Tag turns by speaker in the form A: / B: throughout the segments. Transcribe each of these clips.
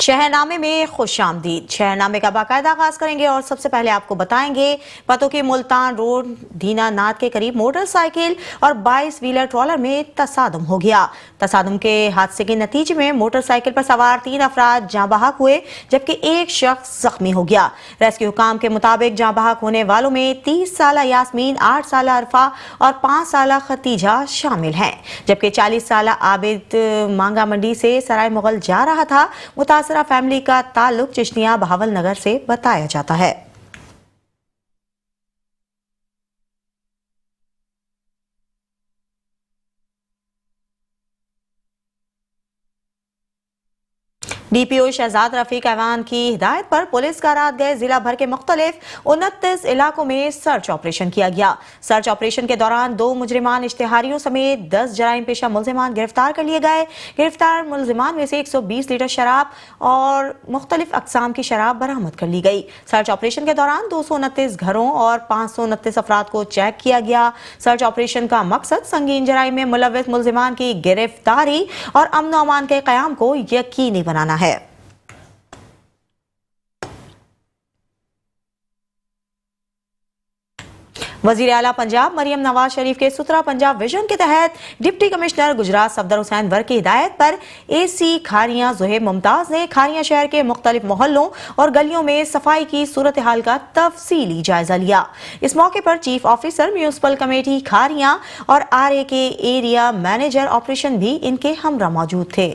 A: शहरनामे में खुशामदीद। शहरनामे का बाकायदा आगाज करेंगे और सबसे पहले आपको बताएंगे पतों के मुल्तान रोड दीनानाथ के करीब मोटरसाइकिल और 22 व्हीलर ट्रॉलर में तसादुम हो गया। तसादुम के हादसे के नतीजे में मोटरसाइकिल पर सवार 3 अफराद जाँ बहक हुए जबकि एक शख्स जख्मी हो गया। रेस्क्यू हुकाम के मुताबिक जाँ बहक होने वालों में 30 साल यास्मीन, 8 साल अरफा और 5 साल खतीजा शामिल हैं, जबकि 40 साल आबिद मांगा मंडी से सराय मुगल जा रहा था। मुतासरा फैमिली का ताल्लुक चिश्तिया बहावल नगर से बताया जाता है। डीपीओ शहजाद रफीक ऐवान की हिदायत पर पुलिस का रात गए जिला भर के मुख्तलिफ 29 इलाकों में सर्च ऑपरेशन किया गया। सर्च ऑपरेशन के दौरान 2 मुजरिमान इश्तिहारियों समेत 10 जराइम पेशा मुलजिमान गिरफ्तार कर लिए गए। गिरफ्तार मुलजिमान में से 120 लीटर शराब और मुख्तलिफ अकसाम की शराब बरामद कर ली गई। सर्च ऑपरेशन के दौरान 229 घरों और 529 अफराद को चेक किया गया। सर्च ऑपरेशन का मकसद संगीन जराइम में मुलव्विस मुलजिमान की गिरफ्तारी और अमन व अमान के क़याम को यकीनी बनाना है। वजीर आला पंजाब मरियम नवाज शरीफ के सुथरा पंजाब विजन के तहत डिप्टी कमिश्नर गुजरात सफदर हुसैन वर्क की हिदायत पर एसी खारियां ज़ुहैब मुमताज ने खारियां शहर के मुख्तलिफ मोहल्लों और गलियों में सफाई की सूरत हाल का तफसीली जायजा लिया। इस मौके पर chief officer municipal committee Khariyan और RA के एरिया मैनेजर ऑपरेशन भी इनके हमरा मौजूद थे।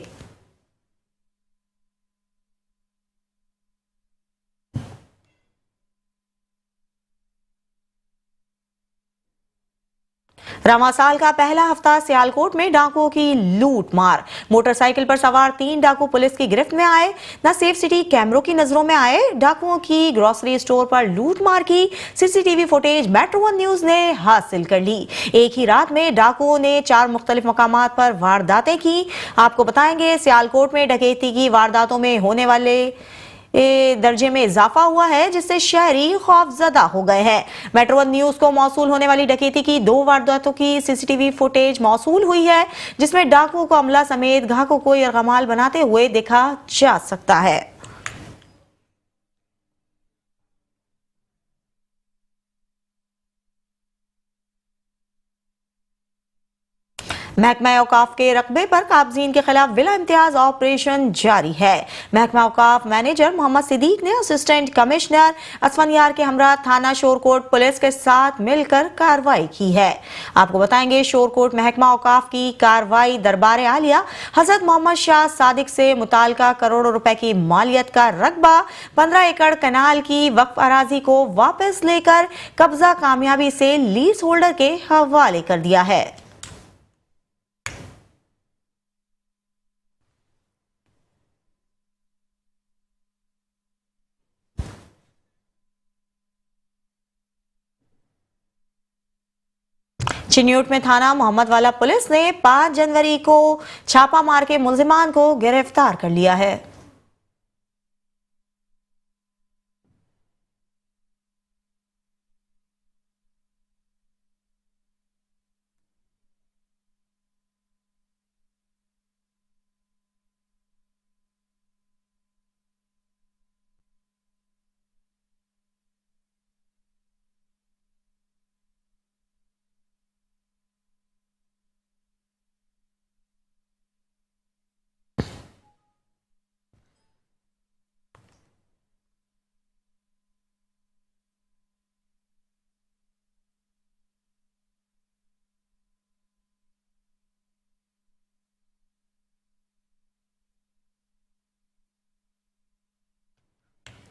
A: रवां साल का पहला हफ्ता सियालकोट में डाकुओं की लूट मार। मोटरसाइकिल पर सवार 3 डाकू पुलिस की गिरफ्त में आए। न सेफ सिटी कैमरों की नजरों में आए, डाकुओं की ग्रोसरी स्टोर पर लूट मार की CCTV फुटेज मेट्रो 1 न्यूज ने हासिल कर ली। एक ही रात में डाकुओं ने 4 मुख्तलिफ मकामात पर वारदातें की। आपको बताएंगे सियालकोट में डकैती की वारदातों में होने वाले दर्जे में इजाफा हुआ है, जिससे शहरी खौफजदा हो गए हैं। मेट्रो 1 न्यूज को मौसूल होने वाली डकैती की 2 वारदातों की CCTV फुटेज मौसूल हुई है, जिसमें डाकुओं को अमला समेत ग्राहकों को यरगमाल बनाते हुए देखा जा सकता है। महकमा औकाफ के रकबे पर काबजीन के खिलाफ बिला इम्तियाज ऑपरेशन जारी है। महकमा औकाफ मैनेजर मोहम्मद सिद्दीक ने असिस्टेंट कमिश्नर असफनियार के हमरा थाना शोरकोट पुलिस के साथ मिलकर कार्रवाई की है। आपको बताएंगे शोरकोट महकमा औकाफ की कार्रवाई दरबार आलिया हजरत मोहम्मद शाह सादिक से मुतालका करोड़ों रुपए की मालियत का रकबा 15 एकड़ कनाल की वक्फ अराजी को वापस लेकर कब्जा कामयाबी से लीज होल्डर के हवाले कर दिया है। चिन्यूट में थाना मोहम्मद वाला पुलिस ने 5 जनवरी को छापा मार के मुलजिमान को गिरफ्तार कर लिया है।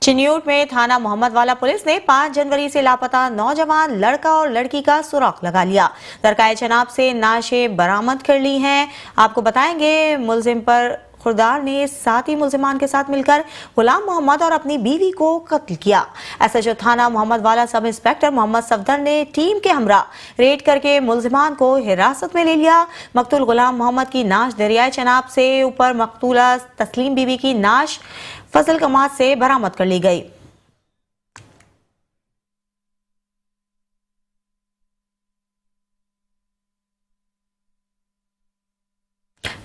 A: चिन्यूट में थाना मोहम्मद वाला पुलिस ने 5 जनवरी से लापता नौजवान लड़का और लड़की का सुराग लगा लिया। दरकाए जनाब से नाशें बरामद कर ली हैं। आपको बताएंगे मुलजिम पर खुरदार ने 7 ही मुलजिमान के साथ मिलकर गुलाम मोहम्मद और अपनी बीवी को कत्ल किया। SHO थाना मोहम्मद वाला सब इंस्पेक्टर मोहम्मद सफदर ने टीम के हमरा रेड करके मुलजिमान को हिरासत में ले लिया। मकतूल गुलाम मोहम्मद की नाश दरियाए चनाब से ऊपर मकतूला तस्लीम बीवी की नाश फजल कमात से बरामद कर ली गई।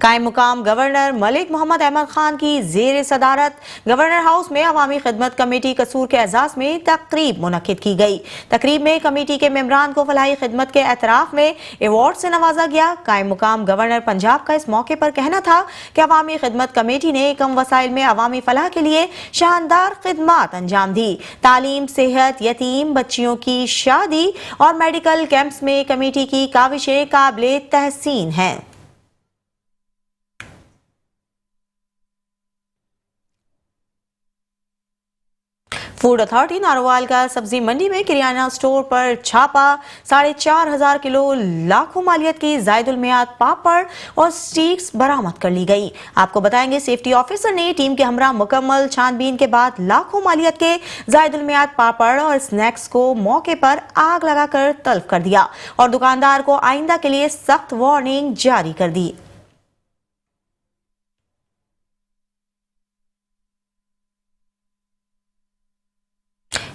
A: कायम मुकाम गवर्नर मलिक मोहम्मद अहमद खान की जेर सदारत गवर्नर हाउस में अवामी खिदमत कमेटी कसूर के एजाज में तकरीब मुनक्किद की गई। तकरीब में कमेटी के मेंबरान को फलाही खिदमत के एतराफ में अवार्ड से नवाजा गया। कायम मुकाम गवर्नर पंजाब का इस मौके पर कहना था कि अवामी खिदमत कमेटी ने कम वसाइल में अवामी फलाह के लिए शानदार खिदमत अंजाम दी। तालीम, सेहत, यतीम बच्चियों की शादी और मेडिकल कैंप्स में कमेटी की काविशें काबिले तहसीन हैं। फूड अथॉरिटी नारोवाल का सब्जी मंडी में किराना स्टोर पर छापा। 4,500 किलो लाखों मालियत की जायदुल मियाद पापड़ और स्टिक्स बरामद कर ली गई। आपको बताएंगे सेफ्टी ऑफिसर ने टीम के हमरा मुकम्मल छानबीन के बाद लाखों मालियत के जायदुल मियाद पापड़ और स्नैक्स को मौके पर आग लगाकर तल्फ कर दिया और दुकानदार को आइंदा के लिए सख्त वार्निंग जारी कर दी।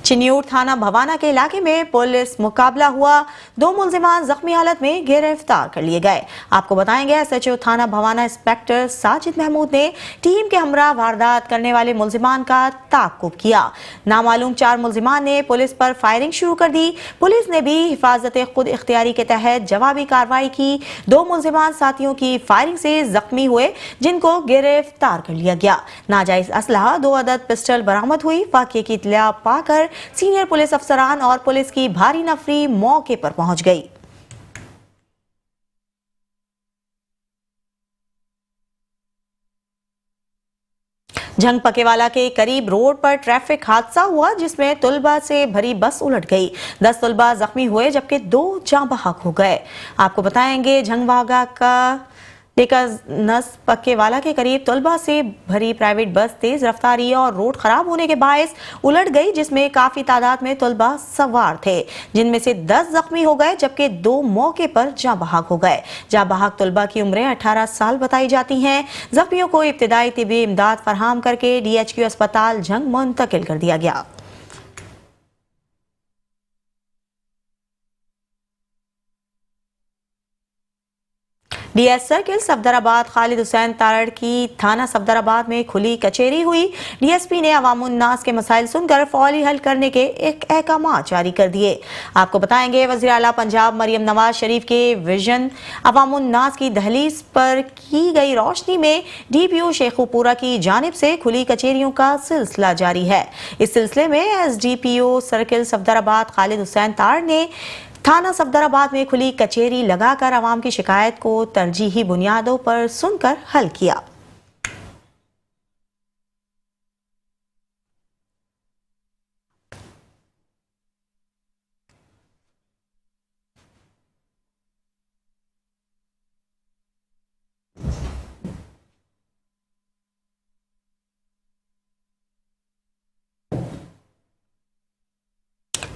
A: चिन्यूर थाना भवाना के इलाके में पुलिस मुकाबला हुआ। 2 मुलजिमान जख्मी हालत में गिरफ्तार कर लिए गए। आपको बताएंगे एसएचओ थाना भवाना इंस्पेक्टर साजिद महमूद ने टीम के हमरा वारदात करने वाले मुलजिमान का ताकुब किया। नामालूम 4 मुलजिमान ने पुलिस पर फायरिंग शुरू कर दी। पुलिस ने भी हिफाजत खुद इख्तियारी के तहत जवाबी कार्रवाई की। 2 मुलजिमान साथियों की फायरिंग से जख्मी हुए, जिनको गिरफ्तार कर लिया गया। नाजायज असलहा 2 अदद पिस्टल बरामद हुई। वाकये की इत्तला पाकर सीनियर पुलिस अफसरान और पुलिस की भारी नफरी मौके पर पहुंच गई। झंग पकेवाला के करीब रोड पर ट्रैफिक हादसा हुआ, जिसमें तुलबा से भरी बस उलट गई। 10 तुलबा जख्मी हुए जबकि 2 जाँ बहक हो गए। आपको बताएंगे झंगवागा का नस पक्केवाला के करीब तुलबा से भरी प्राइवेट बस तेज रफ्तारी और रोड खराब होने के बायस उलट गई, जिसमें काफी तादाद में तुलबा सवार थे, जिनमें से 10 जख्मी हो गए जबकि 2 मौके पर जाँ बहक हो गए। जाँ बहक तुलबा की उम्रें 18 साल बताई जाती हैं। जख्मियों को इब्तिदाई तिब्बी इमदाद फराहम करके DHQ अस्पताल झंग मुंतकिल कर दिया गया। DS सर्किल सफदराबाद खालिद हुसैन तारड़ की थाना सफदराबाद में खुली कचेरी हुई। DSP ने अवामुन्नास के मसाइल सुनकर फौरी हल करने के एक अहकामात जारी कर दिए। आपको बताएंगे वज़ीर आला पंजाब मरियम नवाज शरीफ के विजन अवामुन्नास की दहलीज पर की गई रोशनी में DPO शेखुपुरा की जानिब से खुली कचेरियों का सिलसिला जारी है। इस सिलसिले में SDPO सर्किल सफदराबाद खालिद हुसैन तारड़ ने थाना सफदराबाद में खुली कचेरी लगाकर आवाम की शिकायत को तरजीही बुनियादों पर सुनकर हल किया।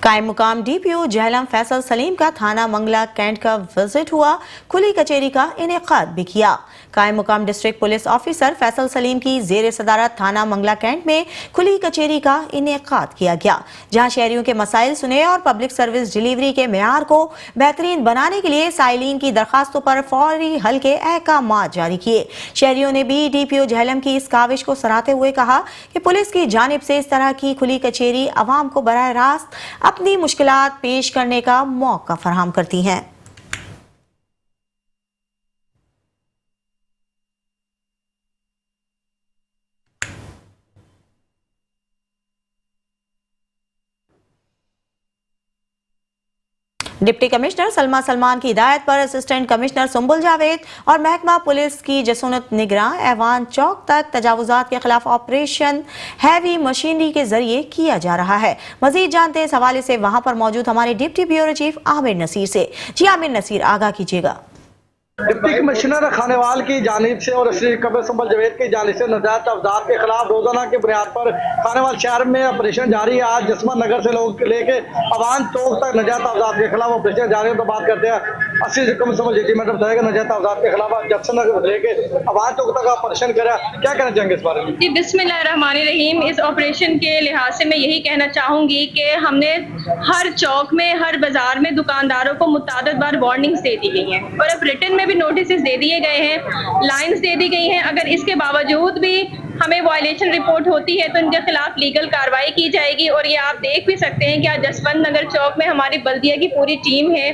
A: कायम मुकाम DPO जहलम फैसल सलीम का थाना मंगला कैंट का विजिट हुआ। खुली कचेरी का इनेकाद भी किया। कायम मुकाम district police officer Faisal Salim की जेर सदारत थाना मंगला कैंट में खुली कचेरी का इनेकाद किया गया, जहां शहरियों के मसाइल सुने और पब्लिक सर्विस डिलीवरी के मेयार को बेहतरीन बनाने के लिए साइलिन की दरखास्तों पर फौरी हल के अहकामात जारी किए। शहरियों ने भी DPO जहलम की इस काविश को सराहते हुए कहा कि पुलिस की जानिब से इस तरह की खुली कचेरी आवाम को बराह रास्त अपनी मुश्किलात पेश करने का मौका फराहम करती हैं। डिप्टी कमिश्नर सलमा सलमान की हिदायत पर असिस्टेंट कमिश्नर सुंबुल जावेद और महकमा पुलिस की जसूनत निगरां ऐवान चौक तक तजावुजात के खिलाफ ऑपरेशन हैवी मशीनरी के जरिए किया जा रहा है। मजीद जानते हैं इस हवाले से वहां पर मौजूद हमारे deputy bureau chief Amir Nasir से। जी आमिर नसीर, आगाह कीजिएगा।
B: डिप्टी कमिश्नर खानेवाल की जानिब से और असिस्टेंट कमिश्नर सुंबुल जावेद की जानिब से नाजायज अवजात के खिलाफ रोजाना की बुनियाद पर खानेवाल शहर में ऑपरेशन जारी है। आज जसमान नगर से लोग लेके अवान चौक तक नाजायज अवजात के खिलाफ ऑपरेशन जारी है। तो बात करते हैं असली कमिश्नर जजमेंट बताएगा नजायज अवजात के खिलाफ जक्सन नगर लेके आवाज चौक तक ऑपरेशन करा, क्या कहना चाहेंगे इस बारे में?
C: जी, बिस्मिल्लाहिर्रहमानिर्रहीम। इस ऑपरेशन के लिहाज से मैं यही कहना चाहूँगी कि हमने हर चौक में, हर बाजार में दुकानदारों को मुतादिद बार वार्निंग्स दे दी गई हैं और अब रिटन में भी नोटिस दे दिए गए हैं, लाइंस दे दी गई हैं। अगर इसके बावजूद भी हमें वायलेशन रिपोर्ट होती है तो इनके खिलाफ लीगल कार्रवाई की जाएगी। और ये आप देख भी सकते हैं कि आज जसवंत नगर चौक में हमारी बल्दिया की पूरी टीम है,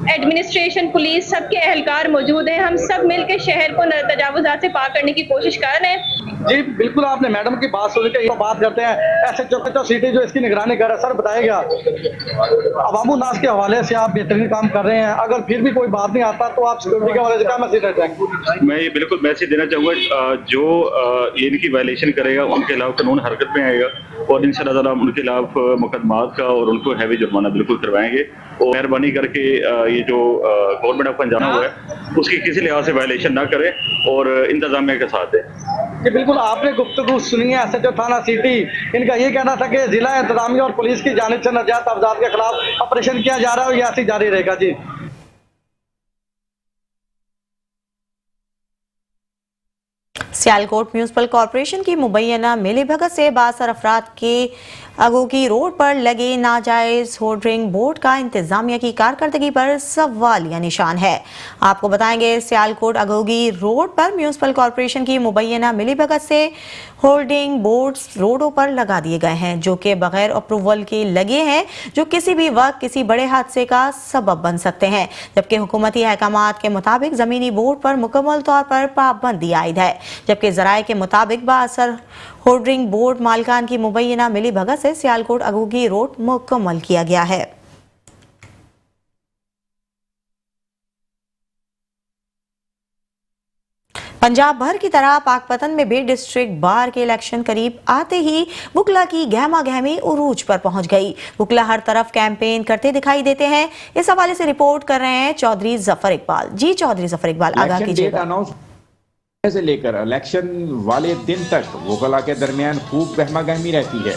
C: एडमिनिस्ट्रेशन, पुलिस, सबके एहलकार मौजूद हैं। हम सब मिलकर शहर को तजावुज़ात से पाक करने की कोशिश कर रहे हैं।
B: जी बिल्कुल, आपने मैडम की बात सुनी कि बात करते हैं SHO की सिटी जो इसकी निगरानी कर रहा है। सर बताइएगा, अवामो नास के हवाले से आप बेहतरीन काम कर रहे हैं, अगर फिर भी कोई बात नहीं आता तो आप सिक्योरिटी के हवाले से क्या मैसेज देते हैं?
D: मैं ये बिल्कुल मैसेज देना चाहूँगा, जो इनकी वायलेशन करेगा उनके खिलाफ कानून हरकत में आएगा और इंशाअल्लाह ताला उनके खिलाफ मुकदमात का और उनको हैवी जुर्माना बिल्कुल करवाएंगे। और मेहरबानी करके ये जो गवर्नमेंट ऑफ पंजाब हुआ है उसकी किसी लिहाज से वायलेशन ना करें और इंतजामिया के साथ है।
B: जी बिल्कुल, आपने गुफ्तगू सुनी है SHO थाना सिटी, इनका ये कहना था कि जिला इंतजामिया और पुलिस की जानिब से नजायज अवजात के खिलाफ ऑपरेशन किया जा रहा है और ये ऐसे ही जारी रहेगा। जी
A: सियालकोट म्यूनिसिपल कॉरपोरेशन की मुबैना मिलीभगत से बासर अफराद के अगोगी रोड पर लगे नाजायज होर्डिंग बोर्ड का इंतजामिया की कारकर्दगी पर सवालिया निशान है। आपको बताएंगे, सियालकोट अगोगी रोड पर म्यूनिसिपल कॉरपोरेशन की मुबैना मिलीभगत से होर्डिंग बोर्ड्स रोडों पर लगा दिए गए हैं जो कि बगैर अप्रूवल के लगे हैं, जो किसी भी वक्त किसी बड़े हादसे का सबब बन सकते हैं। जबकि हुकूमती अहकामात के मुताबिक जमीनी बोर्ड पर मुकम्मल तौर पर पाबंदी आयद है, जबकि जराये के मुताबिक बासर होर्डिंग बोर्ड मालकान की मुबैना मिलीभगत से सियालकोट अगोगी रोड मुकम्मल किया गया है। पंजाब भर की तरह पाकपतन में भी डिस्ट्रिक्ट बार के इलेक्शन करीब आते ही वुकला की गहमा गहमी उरूज पर पहुंच गई। वुकला हर तरफ कैंपेन करते दिखाई देते हैं। इस हवाले से रिपोर्ट कर रहे हैं चौधरी जफर इकबाल। जी चौधरी जफर इकबाल, आगाह कीजिएगा।
E: से लेकर इलेक्शन वाले दिन तक वुकला के दरमियान खूब गहमा गहमी रहती है।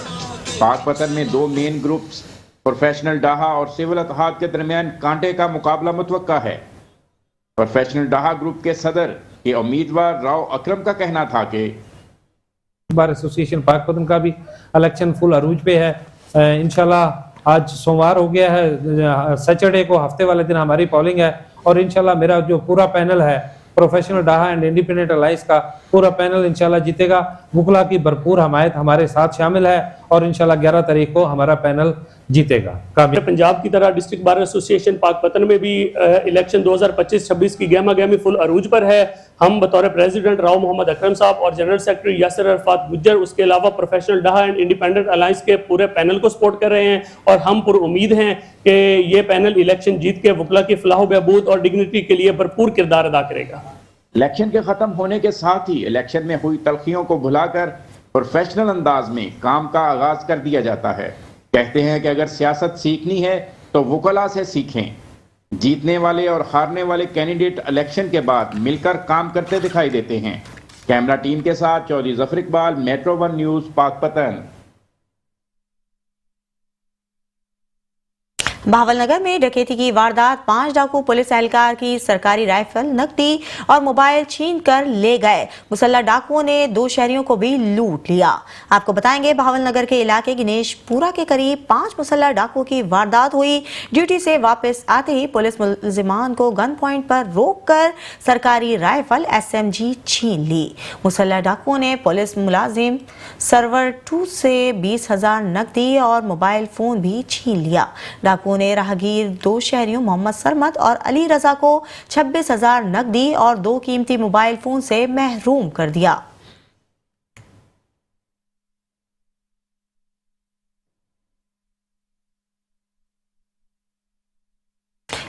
E: पाकपतन में दो मेन ग्रुप्स प्रोफेशनल डाहा और सिविल इत्तेहाद के दरमियान कांटे का मुकाबला मुतवक्का है। प्रोफेशनल डाहा ग्रुप के सदर के उम्मीदवार राव अकरम का कहना था कि
F: बार एसोसिएशन पाकपतन का भी इलेक्शन फुल अरूज पे है। इंशाल्लाह आज सोमवार हो गया है, सैटरडे को हफ्ते वाले दिन हमारी पोलिंग है और इंशाल्लाह मेरा जो पूरा पैनल है प्रोफेशनल डाहा एंड इंडिपेंडेंट अलायंस का पूरा पैनल इंशाल्लाह जीतेगा। वुकला की भरपूर हमायत हमारे साथ शामिल है और इंशाल्लाह 11 तारीख को हमारा पैनल जीतेगा।
G: पंजाब की तरह डिस्ट्रिक्ट बार एसोसिएशन पाकपतन में भी इलेक्शन 2025-26 की गहमा गहमी फुल अरूज पर है। हम बतौर प्रेसिडेंट राव मोहम्मद अकरम साहब और जनरल सेक्रेटरी यासिर अरफात गुज्जर, उसके अलावा प्रोफेशनल डाहा एंड इंडिपेंडेंट अलायंस के पूरे पैनल को सपोर्ट कर रहे हैं और हम पुर उम्मीद हैं कि ये पैनल इलेक्शन जीत के वुकला की फलाह बहबूद और डिग्निटी के लिए भरपूर किरदार अदा करेगा।
E: इलेक्शन के खत्म होने के साथ ही इलेक्शन में हुई तलखियों को भुलाकर प्रोफेशनल अंदाज में काम का आगाज कर दिया जाता है। कहते हैं कि अगर सियासत सीखनी है तो वुकला से सीखें। जीतने वाले और हारने वाले कैंडिडेट इलेक्शन के बाद मिलकर काम करते दिखाई देते हैं। कैमरा टीम के साथ चौधरी जफर इकबाल, मेट्रो 1 न्यूज, पाकपतन।
A: बहावलनगर में डकैती की वारदात, 5 डाकू पुलिस एहलकार की सरकारी राइफल, नकदी और मोबाइल छीन कर ले गए। मुसल्लह डाकुओं ने 2 शहरियों को भी लूट लिया। आपको बताएंगे, बहावलनगर के इलाके गणेशपुरा के करीब 5 मुसल्लह डाकुओं की वारदात हुई। ड्यूटी से वापस आते ही पुलिस मुलजिमान को गन पॉइंट पर रोककर सरकारी राइफल SMG छीन ली। मुसल्लह डाकुओं ने पुलिस मुलाजिम सर्वर 2 से 20,000 नकदी और मोबाइल फोन भी छीन लिया। डाकुओं ने राहगीर 2 शहरियों मोहम्मद सरमद और अली रजा को 26,000 नकदी और 2 कीमती मोबाइल फोन से महरूम कर दिया।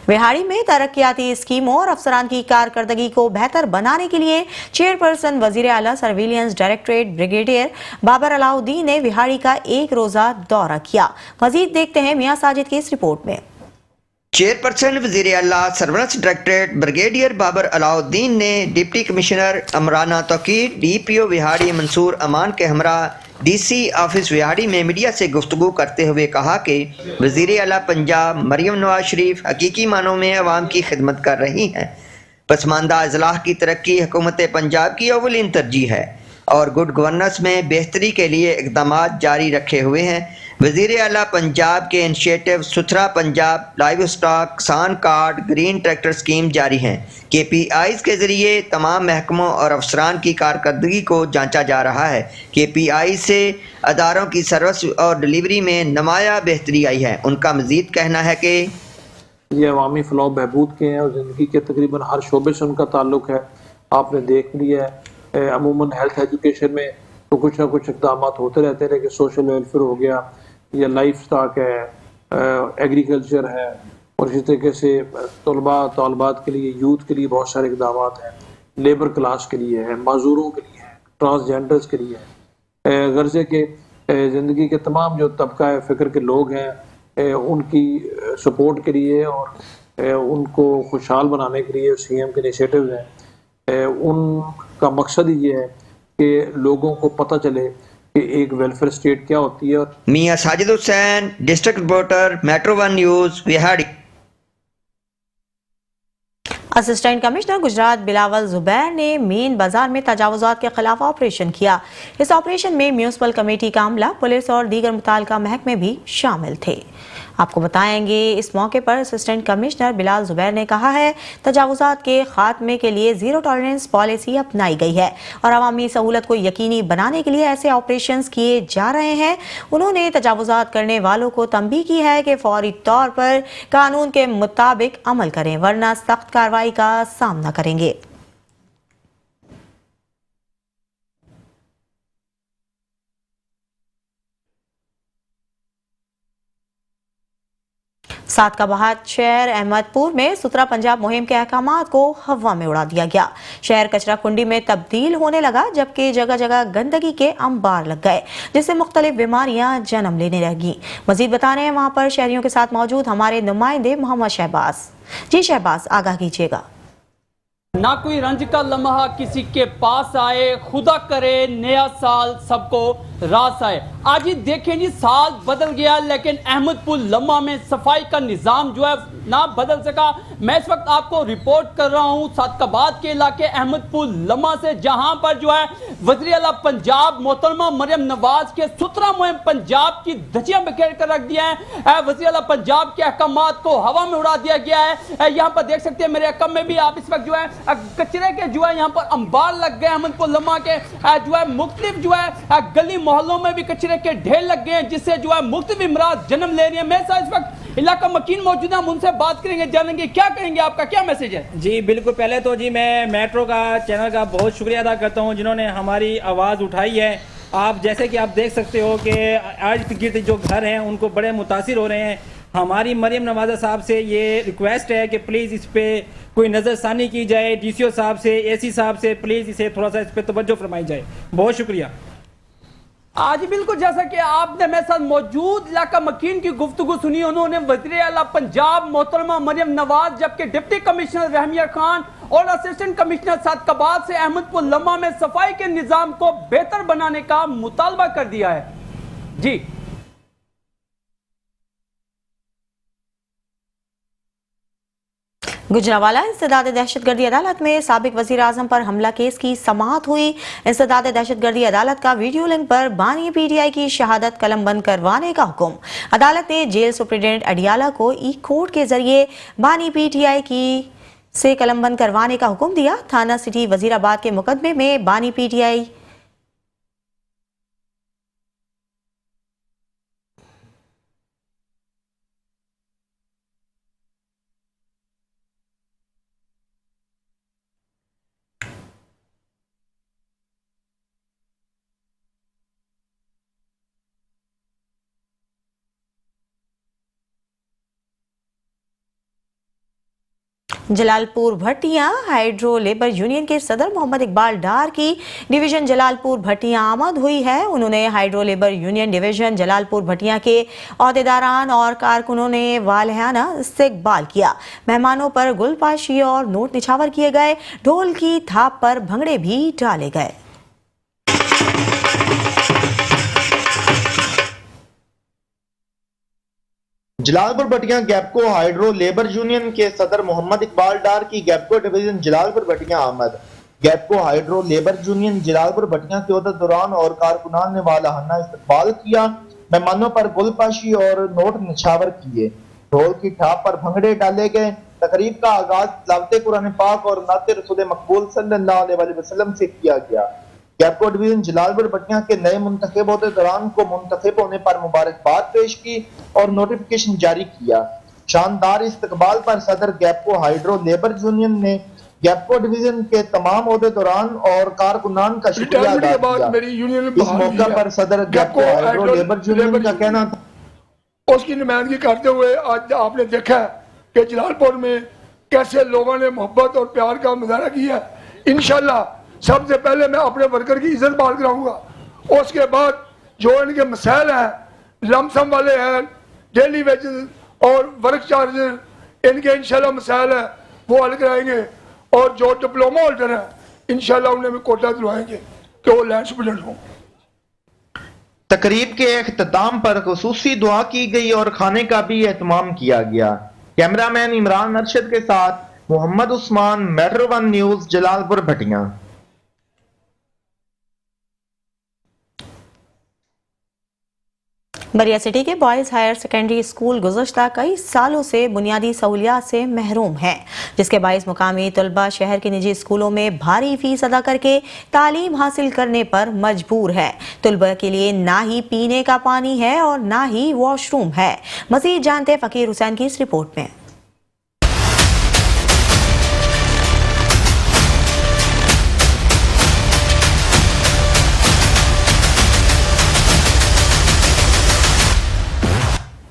A: बिहाड़ी में तरक्याती स्कीमों और अफसरान की कारकर्दगी को बेहतर बनाने के लिए चेयरपर्सन वजीर आला surveillance directorate brigadier Babar Alauddin ने बिहाड़ी का 1 रोजा दौरा किया। मजीद देखते हैं मियां साजिद की इस रिपोर्ट में।
H: चेयरपर्सन वजीर आला surveillance directorate brigadier Babar Alauddin ने deputy commissioner Amrana Tauqir, DPO बिहाड़ी मंसूर अमान के हमरा DC ऑफिस विहाड़ी में मीडिया से गुफ्तगू करते हुए कहा कि वज़ीर आला पंजाब मरियम नवाज शरीफ हकीकी मानों में अवाम की खिदमत कर रही हैं। पसमानदा अजलाह की तरक्की हुकूमत पंजाब की अव्वलीन तरजीह है और गुड गवर्नेंस में बेहतरी के लिए इक़दाम जारी रखे हुए हैं। वज़ीर आला पंजाब के इनिशिएटिव सुथरा पंजाब, लाइव स्टॉक, किसान कार्ड, ग्रीन ट्रैक्टर स्कीम जारी हैं। KPIs के ज़रिए तमाम महकमों और अफसरान की कारकर्दगी को जांचा जा रहा है। KPI से अदारों की सर्विस और डिलीवरी में नुमाया बेहतरी आई है। उनका मज़ीद कहना है कि
I: ये अवामी फलाह बहबूद के हैं और ज़िंदगी के तकरीबन हर शोबे से उनका ताल्लुक़ है। आपने देख लिया है अमूमन हेल्थ एजुकेशन में तो कुछ ना कुछ इक़दाम होते रहते हैं, लेकिन सोशल वेलफेयर हो गया या लाइफ स्टॉक है, एग्रीकल्चर है और इसी तरीके से तलबात के लिए, यूथ के लिए बहुत सारे इक़दाम हैं, लेबर क्लास के लिए है, मजदूरों के लिए है, ट्रांसजेंडर्स के लिए है, गर्जे के ज़िंदगी के तमाम जो तबका फ़िक्र के लोग हैं उनकी सपोर्ट के लिए और उनको खुशहाल बनाने के लिए CM के इनिशिएटिव हैं। उनका मकसद ही ये है कि लोगों को पता चले कि एक वेलफेयर स्टेट क्या होती है।
H: Mian Sajid Hussain, district reporter, Metro 1 news, Vehari.
A: Assistant commissioner Gujrat Bilawal Zubair ने मेन बाजार में तजावुजात के खिलाफ ऑपरेशन किया। इस ऑपरेशन में म्यूनिसिपल कमेटी का अमला, पुलिस और दीगर मुताल्लिका महकमे भी शामिल थे। आपको बताएंगे इस मौके पर असिस्टेंट कमिश्नर बिलाल जुबैर ने कहा है तजावुजात के खात्मे के लिए ज़ीरो टॉलरेंस पॉलिसी अपनाई गई है और अवामी सहूलत को यकीनी बनाने के लिए ऐसे ऑपरेशंस किए जा रहे हैं। उन्होंने तजावुजात करने वालों को तंबीह की है कि फौरी तौर पर कानून के मुताबिक अमल करें वरना सख्त कार्रवाई का सामना करेंगे। सात का बहात शहर अहमदपुर में सुथरा पंजाब मुहिम के अहकामात को हवा में उड़ा दिया गया। शहर कचरा कुंडी में तब्दील होने लगा जबकि जगह जगह गंदगी के अंबार लग गए जिससे मुख्तलिफ बीमारियां जन्म लेने लगी। मजीद बता रहे हैं वहां पर शहरियों के साथ मौजूद हमारे नुमाइंदे मोहम्मद शहबाज। जी शहबाज, आगाह कीजिएगा।
J: ना कोई रंज का लम्हा किसी के पास आए, खुदा करे नया साल सबको रास आए। आज ही देखें जी, साल बदल गया लेकिन अहमदपुर लम्हा में सफाई का निज़ाम जो है ना बदल सका। मैं इस वक्त आपको रिपोर्ट कर रहा हूँ सादकाबाद के इलाके अहमदपुर लम्हा से, जहाँ पर जो है वज़ीर आला पंजाब मोहतरमा मरियम नवाज के सुथरा मुहिम पंजाब की धज्जियां बिखेर कर रख दिया है। वज़ीर आला पंजाब के अहकामात को हवा में उड़ा दिया गया है। यहाँ पर देख सकते हैं मेरे अकम में भी आप इस वक्त जो है कचरे के जो है यहाँ पर अंबार लग गए। अहमदपुर लम्हा के जो है मुख्तलिफ जो है गली मोहल्लों में भी कचरे के ढेर लग गए हैं जिससे जो है मुख्तलिफ इमराज जन्म ले रही है। मेरे साथ इस वक्त इलाका मकीन मौजूद है, हम उनसे बात करेंगे, जानेंगे क्या कहेंगे, आपका क्या मैसेज है।
K: जी बिल्कुल, पहले तो जी मैं मेट्रो का चैनल का बहुत शुक्रिया अदा करता हूँ जिन्होंने हमारी आवाज़ उठाई है। आप जैसे कि आप देख सकते हो कि आज गिर्द जो घर हैं उनको बड़े मुतासिर हो रहे हैं। हमारी मरियम नवाज़ा साहब से ये रिक्वेस्ट है कि प्लीज़ इस पर कोई नज़रसानी की जाए, DCO साहब से, AC साहब से प्लीज़ इसे थोड़ा सा इस पर तवज्जो फरमाई जाए। बहुत शुक्रिया।
J: आज बिल्कुल जैसा कि आपने मेरे साथ मौजूद इलाका मकीन की गुफ्तगू सुनी, उन्होंने वज़ीर आला पंजाब मोहतरमा मरियम नवाज जबकि डिप्टी कमिश्नर रहमिया खान और असिस्टेंट कमिश्नर सादकाबाद से अहमदपुर लम्हा में सफाई के निज़ाम को बेहतर बनाने का मुतालबा कर दिया है। जी
A: गुजरावाला इंसदाद दहशतगर्दी अदालत में साबिक वजीर आजम पर हमला केस की समाअत हुई। इंसदाद दहशतगर्दी अदालत का वीडियो लिंक पर बानी PTI की शहादत कलमबंद करवाने का हुक्म। अदालत ने जेल सुप्रिटेंडेंट अडियाला को ई-कोर्ट के जरिए बानी PTI की से कलमबंद करवाने का हुक्म दिया। थाना सिटी वजीराबाद के मुकदमे में बानी PTI Jalalpur Bhattian hydro labour union के सदर मोहम्मद इकबाल डार की डिवीजन जलालपुर भट्टियां आमद हुई है। उन्होंने hydro labour union division Jalalpur Bhattian के अहदेदारान और कारकुनों ने वालहाना इस्तकबाल किया। मेहमानों पर गुलपाशी और नोट निछावर किए गए। ढोल की थाप पर भंगड़े भी डाले गए।
L: जलालपुर भटियां गैपको हाइड्रो लेबर यूनियन के सदर मोहम्मद इकबाल डार की गैपको डिवीजन जलालपुर भटियां आमद। गैपको hydro labour union Jalalpur Bhattian के उहदे दौरान और कारकुनान ने वालाहाना इस्तकबाल किया। मेहमानों पर गुलपाशी और नोट निछावर किए। ढोल की थाप पर भंगड़े डाले गए। तकरीब का आगाज तिलावत कुरान पाक और नाते रसूल मकबूल सल्लल्लाहु अलैहि वसल्लम से किया गया। गैपको डिवीजन जलालपुर भटियां के नए मुंतखब होदेदारान को मुंतखब होने पर मुबारकबाद पेश की और नोटिफिकेशन जारी किया। शानदार इस्तकबाल पर सदर गैपको हाइड्रो लेबर यूनियन ने गैपको डिवीजन के तमाम ओहदेदारान और कारकुनान का शुक्रिया अदा किया। इस मौका पर सदर गैपको हाइड्रो लेबर यूनियन का कहना था
M: उसकी नुमाइंदगी करते हुए आज आपने देखा कि जलालपुर में कैसे लोगों ने मोहब्बत और प्यार का मुजाहरा किया। इंशाल्लाह सबसे पहले मैं अपने वर्कर की इज्जत बहाल कराऊंगा। उसके बाद जो इनके मसाइल हैं, लमसम वाले हैं, डेली वेजेस और वर्क चार्जेस, इनके इंशाल्लाह मसाइल हैं वो हल कराएंगे। और जो डिप्लोमा होल्डर हैं इंशाल्लाह उन्हें भी कोटा दिलवाएंगे कि वो लैंड स्टूडेंट हों।
L: तकरीब के इख्तिताम पर खुसूसी दुआ की गई और खाने का भी एहतमाम किया गया। कैमरामैन इमरान अरशद के साथ मोहम्मद उस्मान, मेट्रो 1 न्यूज, जलालपुर भटियां।
A: बरिया सिटी के बॉयज़ हायर सेकेंडरी स्कूल गुज़श्ता कई सालों से बुनियादी सहूलियात से महरूम है, जिसके बाइस मुकामी तलबा शहर के निजी स्कूलों में भारी फीस अदा करके तालीम हासिल करने पर मजबूर है। तलबा के लिए ना ही पीने का पानी है और ना ही वॉशरूम है। मज़ीद जानते फ़कीर हुसैन की इस रिपोर्ट में।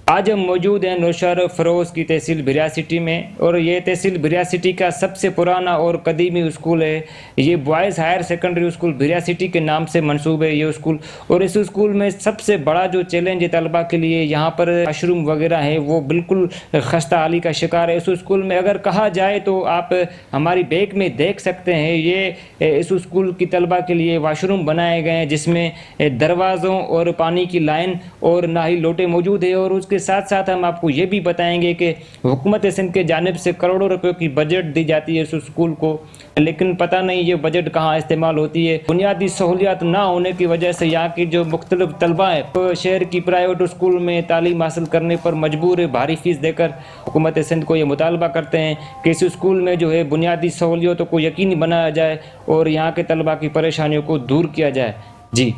N: आज हम मौजूद हैं नौशहर फ़रोज़ की तहसील बरिया सिटी में, और ये तहसील बरिया सिटी का सबसे पुराना और कदीमी स्कूल है। ये बॉयज़ हायर सेकेंडरी स्कूल बरिया सिटी के नाम से मंसूब है ये स्कूल। और इस स्कूल में सबसे बड़ा जो चैलेंज है तलबा के लिए, यहाँ पर वाशरूम वगैरह है वो बिल्कुल खस्ता हाली का शिकार है। इस स्कूल में अगर कहा जाए तो आप हमारी बैग में देख सकते हैं, ये इस स्कूल की तलबा के लिए वाशरूम बनाए गए हैं जिसमें दरवाज़ों और पानी की लाइन और ना ही लोटे मौजूद है। और उसके साथ साथ हम आपको ये भी बताएंगे कि हुकूमत सिंध के जानिब से करोड़ों रुपयों की बजट दी जाती है इस स्कूल को, लेकिन पता नहीं ये बजट कहाँ इस्तेमाल होती है। बुनियादी सहूलियात ना होने की वजह से यहाँ की जो मुख्तलिफ तलबा है तो शहर की प्राइवेट स्कूल में तालीम हासिल करने पर मजबूर है। भारी फीस देकर हुकूमत सिंध को ये मुतालबा करते हैं कि इस स्कूल में जो है बुनियादी सहूलियतों को यकीनी बनाया जाए और यहाँ के तलबा की परेशानियों को दूर किया जाए। जी,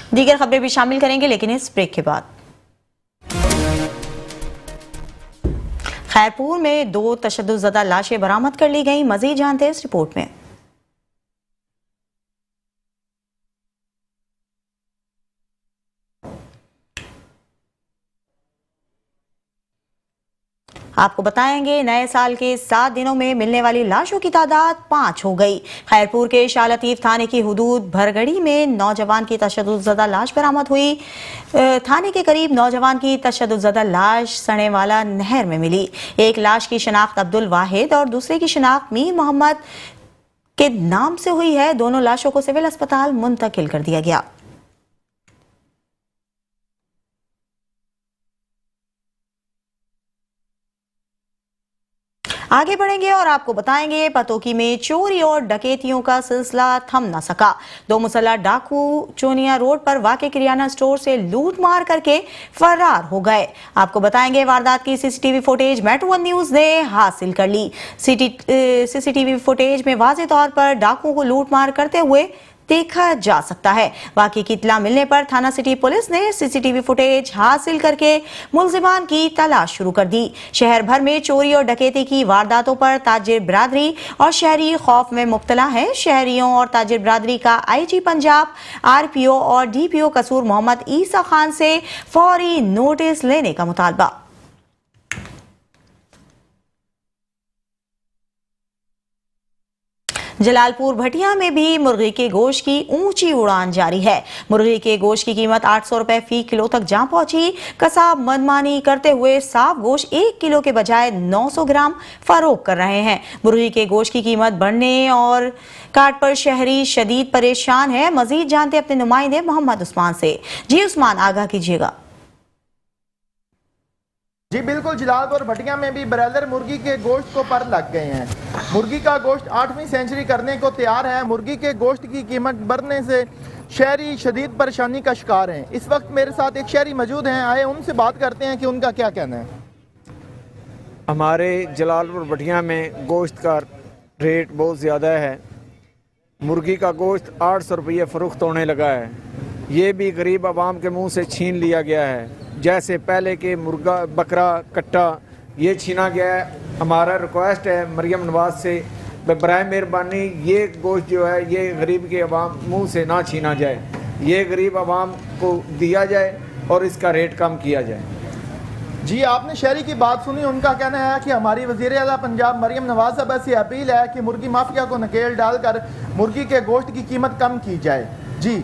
A: दीगर खबरें भी शामिल करेंगे, लेकिन इस ब्रेक के बाद। खैरपुर में 2 तशद्दुज़दा लाशें बरामद कर ली गई। मजीद जानते हैं इस रिपोर्ट में। आपको बताएंगे नए साल के 7 दिनों में मिलने वाली लाशों की तादाद 5 हो गई। खैरपुर के शाह लतीफ थाने की हुदूद भरगड़ी में नौजवान की तशद्दुज़दा लाश बरामद हुई। थाने के करीब नौजवान की तशद्दुज़दा लाश सने वाला नहर में मिली। एक लाश की शनाख्त अब्दुल वाहिद और दूसरे की शनाख्त मीर मोहम्मद के नाम से हुई है। दोनों लाशों को सिविल अस्पताल मुंतकिल कर दिया गया। आगे बढ़ेंगे और आपको बताएंगे पतोकी में चोरी और डकैतियों का सिलसिला थम न सका। 2 मुसल्लह डाकू चोनिया रोड पर वाक़े किराना स्टोर से लूट मार करके फरार हो गए। आपको बताएंगे वारदात की सीसीटीवी फुटेज मेट्रो 1 न्यूज ने हासिल कर ली। सीसीटीवी फुटेज में वाज़े तौर पर डाकुओं को लूट मार करते हुए देखा जा सकता है। वाक़े की इत्तला मिलने पर थाना सिटी पुलिस ने सीसीटीवी फुटेज हासिल करके मुल्जिमान की तलाश शुरू कर दी। शहर भर में चोरी और डकैती की वारदातों पर ताजिर बिरादरी और शहरी खौफ में मुब्तला है। शहरियों और ताजिर बिरादरी का आईजी पंजाब, आरपीओ और डीपीओ कसूर मोहम्मद ईसा खान से फौरी नोटिस लेने का मुतालबा। जलालपुर भटिया में भी मुर्गी के गोश्त की ऊंची उड़ान जारी है। मुर्गी के गोश्त की कीमत 800 रुपए फी किलो तक जा पहुंची। कसाब मनमानी करते हुए साफ गोश्त 1 किलो के बजाय 900 ग्राम फरोख्त कर रहे हैं। मुर्गी के गोश्त की कीमत बढ़ने और काट पर शहरी शदीद परेशान है। मजीद जानते अपने नुमाइंदे मोहम्मद उस्मान से। जी उस्मान, आगाह कीजिएगा।
L: जी बिल्कुल, जलालपुर भटिया में भी ब्रायलर मुर्गी के गोश्त को पर लग गए हैं। मुर्गी का गोश्त 8वीं सेंचुरी करने को तैयार है। मुर्गी के गोश्त की कीमत बढ़ने से शहरी शदीद परेशानी का शिकार हैं। इस वक्त मेरे साथ एक शहरी मौजूद हैं, आए उनसे बात करते हैं कि उनका क्या कहना है।
O: हमारे जलालपुर भटिया में गोश्त का रेट बहुत ज़्यादा है। मुर्गी का गोश्त 800 रुपये फ़रोख्त होने लगा है। ये भी गरीब आवाम के मुंह से छीन लिया गया है। जैसे पहले के मुर्गा, बकरा, कट्टा ये छीना गया है। हमारा रिक्वेस्ट है मरियम नवाज से, बराए मेहरबानी ये गोश्त जो है ये गरीब के आवाम मुंह से ना छीना जाए, ये गरीब आवाम को दिया जाए और इसका रेट कम किया जाए।
L: जी आपने शहरी की बात सुनी, उनका कहना है कि हमारी वज़ीर आला पंजाब मरियम नवाज साहबा से अपील है कि मुर्गी माफिया को नकेल डालकर मुर्गी के गोश्त की कीमत कम की जाए। जी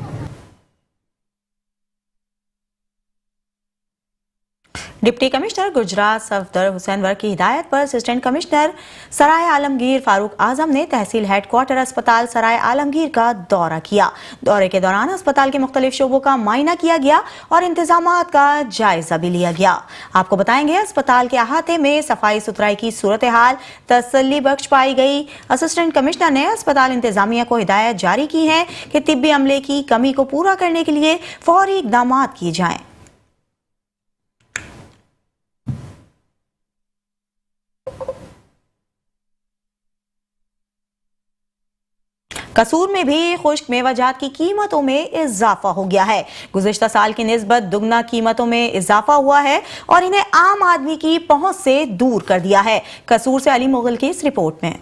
A: डिप्टी कमिश्नर गुजरात सफदर हुसैन वर्क की हिदायत पर असिस्टेंट कमिश्नर सराय आलमगीर फारूक आजम ने तहसील हेडक्वार्टर अस्पताल सराय आलमगीर का दौरा किया। दौरे के दौरान अस्पताल के मुख्तलिफ शोबों का मायना किया गया और इंतजामात का जायजा भी लिया गया। आपको बताएंगे अस्पताल के अहाते में सफाई सुथराई की सूरत हाल तसल्ली बख्श पाई गई। असिस्टेंट कमिश्नर ने अस्पताल इंतजामिया को हिदायत जारी की है कि तिब्बी अमले की कमी को पूरा करने के लिए फौरी इकदाम किए जाएं। कसूर में भी खुश्क मेवाजात की कीमतों में इजाफा हो गया है। गुज़िश्ता साल की निस्बत दुगना कीमतों में इजाफा हुआ है और इन्हें आम आदमी की पहुंच से दूर कर दिया है। कसूर से अली मुगल की इस रिपोर्ट में।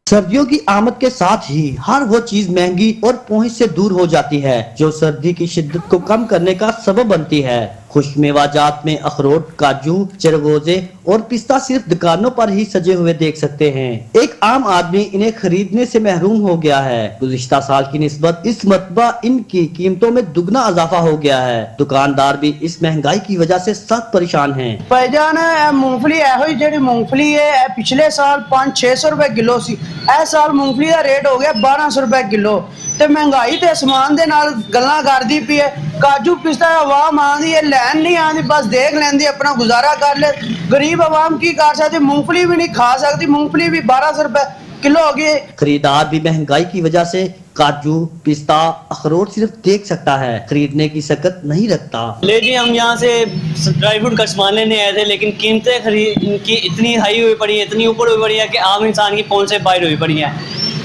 P: सर्दियों की आमद के साथ ही हर वो चीज महंगी और पहुंच से दूर हो जाती है जो सर्दी की शिद्दत को कम करने का सबब बनती है। खुश्क मेवाजात में अखरोट, काजू, चरगोजे और पिस्ता सिर्फ दुकानों पर ही सजे हुए देख सकते हैं। एक आम आदमी इन्हें खरीदने से महरूम हो गया है। गुज़िश्ता साल की निस्बत इस मरतबा इनकी कीमतों में दुगना इजाफा हो गया है। दुकानदार भी इस महंगाई की वजह से सख्त परेशान हैं।
Q: भाईजान मूंगफली एहो जी मूंगफली है पिछले साल 500-600 रुपए किलो सी, इस साल मूंगफली का रेट हो गया 1200 रुपए किलो। ते महंगाई ते समान दे नाल गल्लां करदी पई है। काजू पिस्ता आवाम आंदी है, लैन नहीं आंदी, बस देख लेंदी, अपना गुजारा कर ले। गरीब आवाम की कर सकती, मूंगफली भी नहीं खा सकती, मूंगफली भी 1200 रुपए किलो हो गई।
P: खरीदार भी महंगाई की वजह से काजू, पिस्ता, अखरोट सिर्फ देख सकता है, खरीदने की सकत नहीं रखता।
R: ले जी हम यहाँ से ड्राई फ्रूट का सामान लेने आए थे, लेकिन कीमतें खरीद इनकी इतनी हाई हुई पड़ी है, इतनी ऊपर हुई पड़ी है कि आम इंसान की पहुंच से बाहर हुई पड़ी है।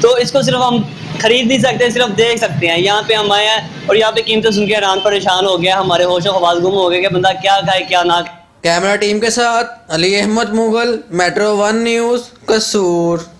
R: तो इसको सिर्फ हम खरीद नहीं सकते, सिर्फ देख सकते हैं। यहाँ पे हम आए हैं और यहाँ पे कीमतें सुन के हैरान परेशान हो गया, हमारे होशो खवाल गुम हो गए कि बंदा क्या खाए क्या ना।
S: कैमरा टीम के साथ अली अहमद मुगल, मेट्रो 1 न्यूज़, कसूर।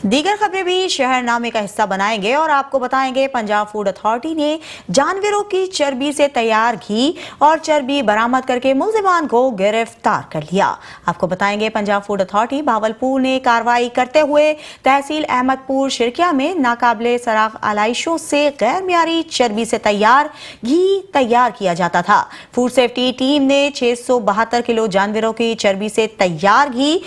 A: दीगर खबरें भी शहरनामे का हिस्सा बनाएंगे और आपको बताएंगे पंजाब फूड अथॉरिटी ने जानवरों की चर्बी से तैयार घी और चर्बी बरामद करके मुलजिमान को गिरफ्तार कर लिया। आपको बताएंगे पंजाब फूड अथॉरिटी भावलपुर ने कार्रवाई करते हुए तहसील अहमदपुर शिरकिया में नाकाबिले सराफ आलाइशों से गैर मियारी चर्बी से तैयार घी तैयार किया जाता था। फूड सेफ्टी टीम ने 672 किलो जानवरों की चर्बी से तैयार घी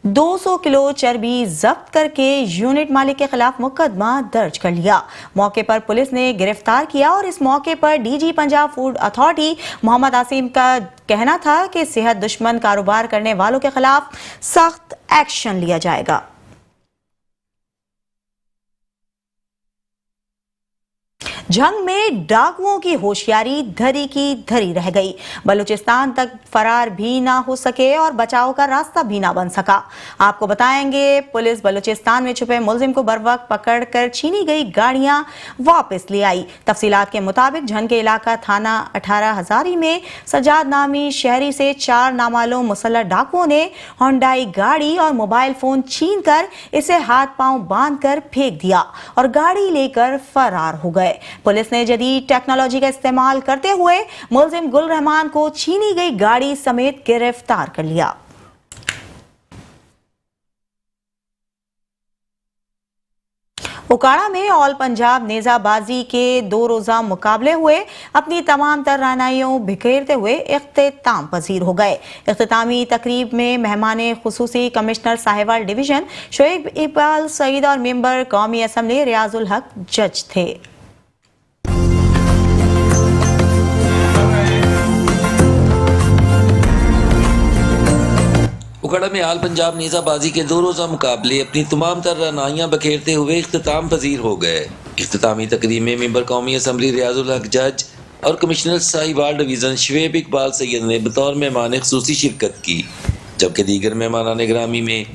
A: 200 किलो चर्बी जब्त करके यूनिट मालिक के खिलाफ मुकदमा दर्ज कर लिया। मौके पर पुलिस ने गिरफ्तार किया और इस मौके पर DG Punjab food authority Mohammad Asim का कहना था कि सेहत दुश्मन कारोबार करने वालों के खिलाफ सख्त एक्शन लिया जाएगा। जंग में डाकुओं की होशियारी धरी की धरी रह गई। बलूचिस्तान तक फरार भी ना हो सके और बचाव का रास्ता भी ना बन सका। आपको बताएंगे पुलिस बलूचिस्तान में छुपे मुलजिम को बरवक्त पकड़कर छीनी गई गाड़ियां वापस ले आई। तफसीलात के मुताबिक झंग के इलाका थाना 18 हजारी में सजाद नामी शहरी से 4 नामालूम मुसल्लह डाकुओं ने होंडाई गाड़ी और मोबाइल फोन छीनकर इसे हाथ पांव बांधकर फेंक दिया और गाड़ी लेकर फरार हो गए। पुलिस ने जदीद टेक्नोलॉजी का इस्तेमाल करते हुए मुलजिम गुल रहमान को छीनी गई गाड़ी समेत गिरफ्तार कर लिया। उकाड़ा में ऑल पंजाब नेजाबाजी के 2 रोजा मुकाबले हुए अपनी तमाम तर रानाइयों बिखेरते हुए इख्तिताम पजीर हो गए। इख्तितामी तकरीब में मेहमान खुसूसी कमिश्नर साहिवाल डिवीजन शोएब इकबाल सईद और मेंबर कौमी असम्बली रियाजुल हक जज थे।
T: उकाड़ा में आल पंजाब नेज़ाबाजी के 2 रोज़ा मुकाबले अपनी तमाम तर रानाइयाँ बखेरते हुए इख्तिताम पजीर हो गए। इख्तितामी तकरीब में मेंबर कौमी असम्बली रियाजुल हक जज और कमिश्नर साहिवाल डिवीज़न शोएब इकबाल सैयद ने बतौर मेहमान खुसूसी शिरकत की, जबकि दीगर मेहमानान ग्रामी में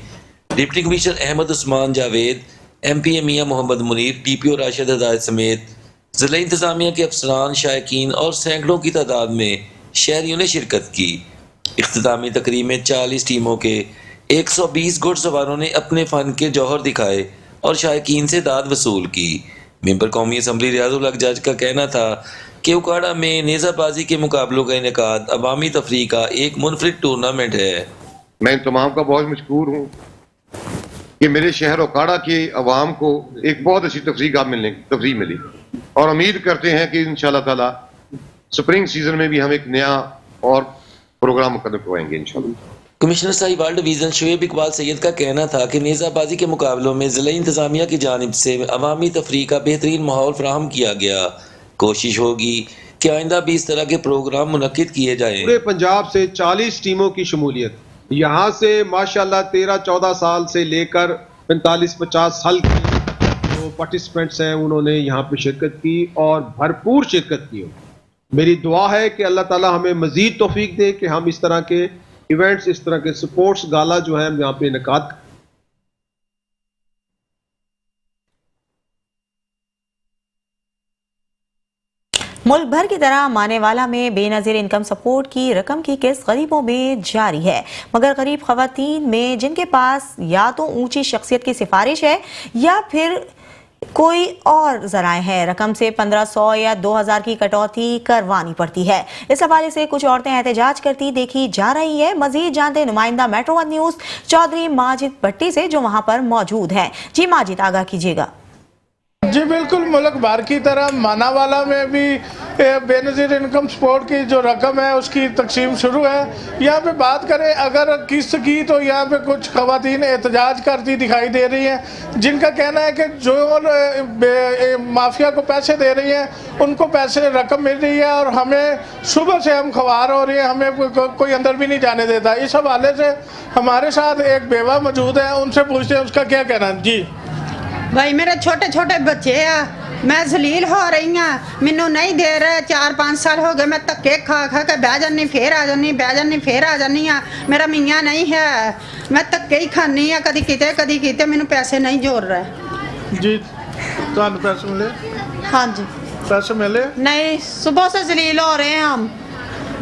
T: deputy commissioner Ahmad Usman Javed, MPA Mian Mohammad Munir, TPO Rashid हदायत समेत ज़िला इंतज़ामिया के अफसरान, शायकीन और सैकड़ों की तादाद में शहरियों ने शिरकत की। इख्तितामी तकरीब में 40 टीमों के 120 घुड़सवारों ने अपने फ़न के जौहर दिखाए और शायकीन से दाद वसूल की। मेंबर कौमी असम्बली रियाजुल हक जज का कहना था कि उकाड़ा में नेज़ाबाजी के मुकाबलों का इनेकाद अवामी तफरीह का एक मुनफरिद टूर्नामेंट है।
U: मैं इन तमाम का बहुत मशकूर हूँ कि मेरे शहर उकाड़ा के अवाम को एक बहुत अच्छी तफरीह मिली और उम्मीद करते हैं कि इंशाल्लाह ताला स्प्रिंग सीजन में भी हम एक नया और प्रोग्राम मुकद्दम करवाएंगे इंशाल्लाह।
T: कमिश्नर साहिवाल डिवीज़न शोएब इकबाल सैयद का कहना था कि नेज़ाबाजी के मुकाबलों में ज़िला इंतज़ामिया की जानिब से अवामी तफरीह का बेहतरीन माहौल फराहम किया गया। कोशिश होगी कि आइंदा भी इस तरह के प्रोग्राम मुनक्किद किए जाएं।
V: पूरे पंजाब से 40 टीमों की शमूलियत, यहाँ से माशाल्लाह 13-14 साल से लेकर 45-50 साल की जो पार्टिसिपेंट्स हैं उन्होंने यहाँ पे शिरकत की और भरपूर शिरकत की। मेरी दुआ है कि अल्लाह ताला हमें मजीद तौफीक दे कि हम इस तरह के इवेंट्स, इस तरह के स्पोर्ट्स गाला जो है हम यहाँ पे इनेकाद।
A: मुल्क भर की तरह मानेवाला में बेनज़ीर इनकम सपोर्ट की रकम की किस्त गरीबों में जारी है, मगर गरीब खवातीन में जिनके पास या तो ऊंची शख्सियत की सिफारिश है या फिर कोई और जराए हैं, रकम से 1500 या 2000 की कटौती करवानी पड़ती है। इस हवाले से कुछ औरतें एहतजाज करती देखी जा रही है। मजीद जानते नुमाइंदा मेट्रो 1 न्यूज़ चौधरी माजिद भट्टी से, जो वहां पर मौजूद है। जी माजिद, आगाह कीजिएगा।
W: जी बिल्कुल, मुल्क भर की तरह मानावाला में भी बेनज़ीर इनकम सपोर्ट की जो रकम है उसकी तकसीम शुरू है। यहाँ पे बात करें अगर किस्त की तो यहाँ पे कुछ खवातीन एहतजाज करती दिखाई दे रही हैं, जिनका कहना है कि जो माफिया को पैसे दे रही हैं उनको पैसे रकम मिल रही है और हमें सुबह से हम खवार हो रही है, हमें कोई अंदर भी नहीं जाने देता। इस हवाले से हमारे साथ एक बेवा मौजूद है, उनसे पूछते हैं उसका क्या कहना है। जी
X: भाई, मेरे छोटे छोटे बच्चे आ, मैं जलील हो रही हाँ, मैनू नहीं दे रहे। 4-5 साल हो गए मैं धक्के खा खा के बह जानी, फिर आ जानी, बह जानी, फिर आ जानी हाँ। मेरा मियाँ नहीं है, मैं धक्के ही खानी हाँ, कदी किते मैनू पैसे नहीं जोड़ रहे।
W: जी तुहानू पैसे मिले?
X: हाँ जी
W: पैसे मिले
X: नहीं, सुबह से जलील हो रहे हैं हम,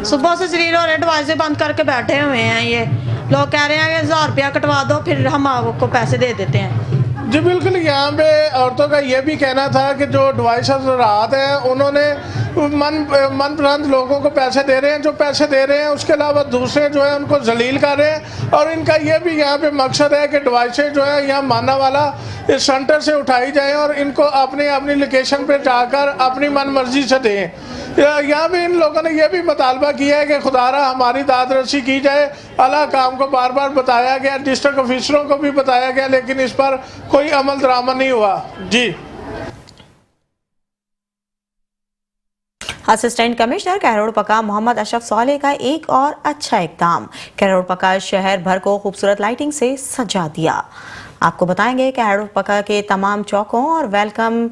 X: सुबह से जलील हो रहे हैं, दरवाजे बंद करके बैठे हुए हैं। ये लोग कह रहे हैं कि 1000 रुपया कटवा दो फिर हम आपको पैसे दे देते हैं।
W: जी बिल्कुल, यहाँ पे औरतों का ये भी कहना था कि जो एडवाइसर राहत हैं उन्होंने मनपसंद लोगों को पैसे दे रहे हैं, जो पैसे दे रहे हैं उसके अलावा दूसरे जो है उनको जलील कर रहे हैं। और इनका ये भी यहाँ पे मकसद है कि एडवाइसर जो है यहाँ माना वाला इस सेंटर से उठाई जाए और इनको अपनी लोकेशन पे जाकर अपनी मन मर्जी से दें। यहाँ पे इन लोगों ने यह भी मुतालबा किया है कि खुदारा हमारी दादरसी की जाए। अला काम को बार बार बताया गया, डिस्ट्रिक्ट ऑफिसरों को भी बताया गया, लेकिन इस पर कोई अमल दरामद नहीं हुआ। जी
A: असिस्टेंट कमिश्नर कहरोड़पका मोहम्मद अशरफ सोले का एक और अच्छा इकदाम, कहरोड़पका शहर भर को खूबसूरत लाइटिंग से सजा दिया। आपको बताएंगे कहरोड़पका के तमाम चौकों और वेलकम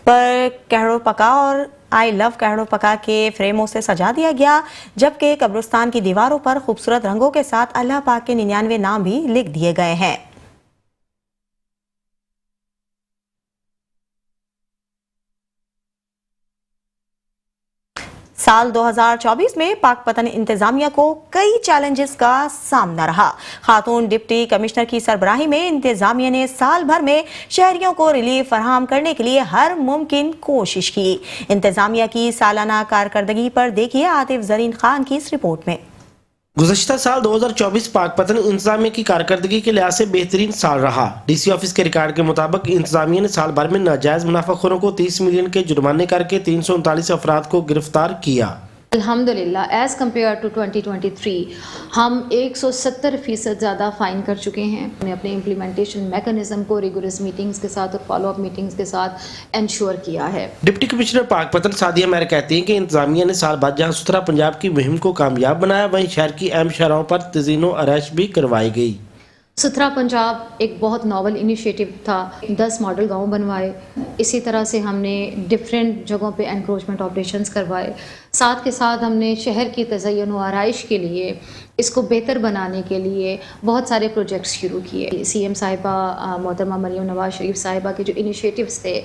A: पर कहरोड़पका और आई लव कहरोड़पका के फ्रेमों से सजा दिया गया, जबकि कब्रिस्तान की दीवारों पर खूबसूरत रंगों के साथ अल्लाह पाक के 99 नाम भी लिख दिए गए हैं। साल 2024 में पाकपतन इंतजामिया को कई चैलेंजेस का सामना रहा। खातून डिप्टी कमिश्नर की सरबराही में इंतजामिया ने साल भर में शहरियों को रिलीफ फराहम करने के लिए हर मुमकिन कोशिश की। इंतजामिया की सालाना कारकर्दगी पर देखिए आतिफ जरीन खान की इस रिपोर्ट में।
B: गुज़श्ता साल 2024 पाकपतन इंतजामिया की कारकर्दगी के लिहाज से बेहतरीन साल रहा। डीसी ऑफिस के रिकॉर्ड के मुताबिक इंतजामिया ने साल भर में नाजायज मुनाफाखोरों को 30 मिलियन के जुर्माने करके 339 अफराद को गिरफ्तार किया।
C: अल्हम्दुलिल्लाह एज़ कम्पेयर टू 2023 हम 170% ज़्यादा फ़ाइन कर चुके हैं। हमने अपने इम्प्लीमेंटेशन मैकेनिज्म को रिगोरस मीटिंग्स के साथ और फॉलोअप मीटिंग्स के साथ इंश्योर किया है।
B: डिप्टी कमिश्नर पाकपतन सादिया मेहर कहती हैं कि इंतजामिया ने साल बाद जहां सुथरा पंजाब की मुहिम को कामयाब बनाया, वहीं शहर की अहम शहरों पर तज़ीनो आराइश भी करवाई गई।
C: सुथरा पंजाब एक बहुत नॉवल इनिशिएटिव था। 10 मॉडल गांव बनवाए। इसी तरह से हमने डिफरेंट जगहों पे एनक्रोचमेंट ऑपरेशंस करवाए। साथ के साथ हमने शहर की तज़य्युन व आराइश के लिए, इसको बेहतर बनाने के लिए बहुत सारे प्रोजेक्ट्स शुरू किए। सीएम साहिबा मोहतरमा मरियम नवाज शरीफ साहिबा के जो इनिशिएटिव्स थे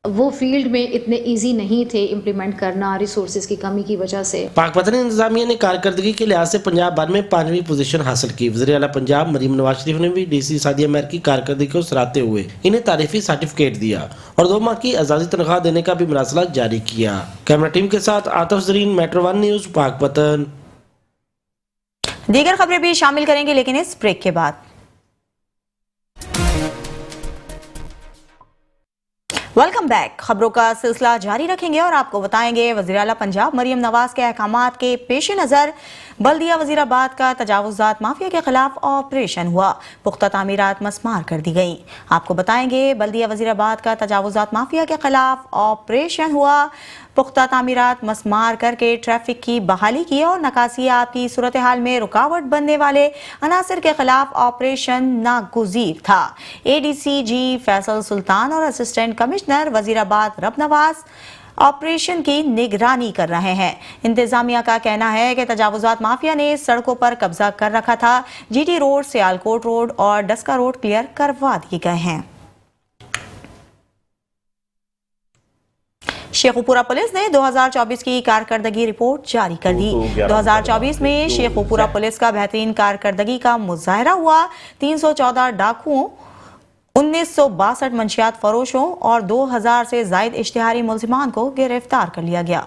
C: वो फील्ड में इतने इजी नहीं थे इम्प्लीमेंट करना, रिसोर्सेज की कमी की वजह से।
B: पाकपतन इंतजामिया ने कारकर्दगी के लिहाज से पंजाब भर में 5वीं पोजीशन हासिल की। वज़ीर आला पंजाब मरियम नवाज शरीफ ने भी डीसी सादिया मेहर की कारकर्दगी को सराहते हुए इन्हें तारीफी सर्टिफिकेट दिया और 2 माह की आजादी तनख्वाह देने का भी मरासला जारी किया। कैमरा टीम के साथ आतिफ जरीन, मेट्रो 1 न्यूज, पाकपतन।
A: दीगर खबरें भी शामिल करेंगे लेकिन इस ब्रेक के बाद। Welcome back. खबरों का सिलसिला जारी रखेंगे और आपको बताएंगे वज़ीर आला पंजाब मरियम नवाज के अहकामात के पेश नज़र बल्दिया वज़ीराबाद का तजावुज़ात माफिया के खिलाफ ऑपरेशन हुआ। पुख्ता तामीरात मस्मार कर दी गई। आपको बताएंगे बल्दिया वज़ीराबाद का तजावुज़ात माफिया के खिलाफ ऑपरेशन हुआ। पुख्ता तामीरात मस्मार करके ट्रैफिक की बहाली की और नकासियात की सूरत हाल में रुकावट बनने वाले अनासर के खिलाफ ऑपरेशन नागुज़ीर था। ADCG फैसल सुल्तान और असिस्टेंट कमिश्नर वज़ीराबाद रब नवाज ऑपरेशन की निगरानी कर रहे हैं। इंतजामिया का कहना है कि तजावुज़ात माफिया ने सड़कों पर कब्जा कर रखा था। GT रोड, सियालकोट रोड और डस्का रोड क्लियर करवा दिए गए हैं। शेखुपुरा पुलिस ने 2024 की कारकर्दगी रिपोर्ट जारी कर दी। 2024 में शेखुपुरा पुलिस का बेहतरीन कारकर्दगी का मुजाहरा हुआ। 314 डाकुओं, 1962 मंशियात फरोशों और 2000 से जायद इश्तिहारी मुल्जिमान को गिरफ्तार कर लिया गया।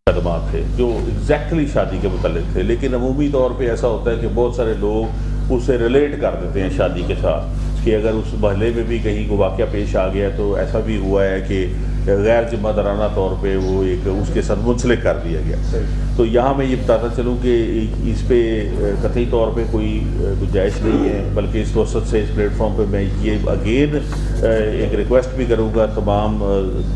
D: खदमात थे जो एग्जैक्टली शादी के मुतालिक थे, लेकिन अमूमी तौर पे ऐसा होता है कि बहुत सारे लोग उसे रिलेट कर देते हैं शादी के साथ कि अगर उस महल्ले में भी कहीं को वाक़या पेश आ गया तो ऐसा भी हुआ है कि गैर जिम्मेदाराना तौर पे वो एक उसके साथ मुंसलिक कर दिया गया। तो यहाँ मैं ये बताता चलूँ कि इस पे कतई तौर पे कोई गुंजाइश नहीं है, बल्कि इस वसत से इस प्लेटफॉर्म पे मैं ये अगेन एक रिक्वेस्ट भी करूँगा तमाम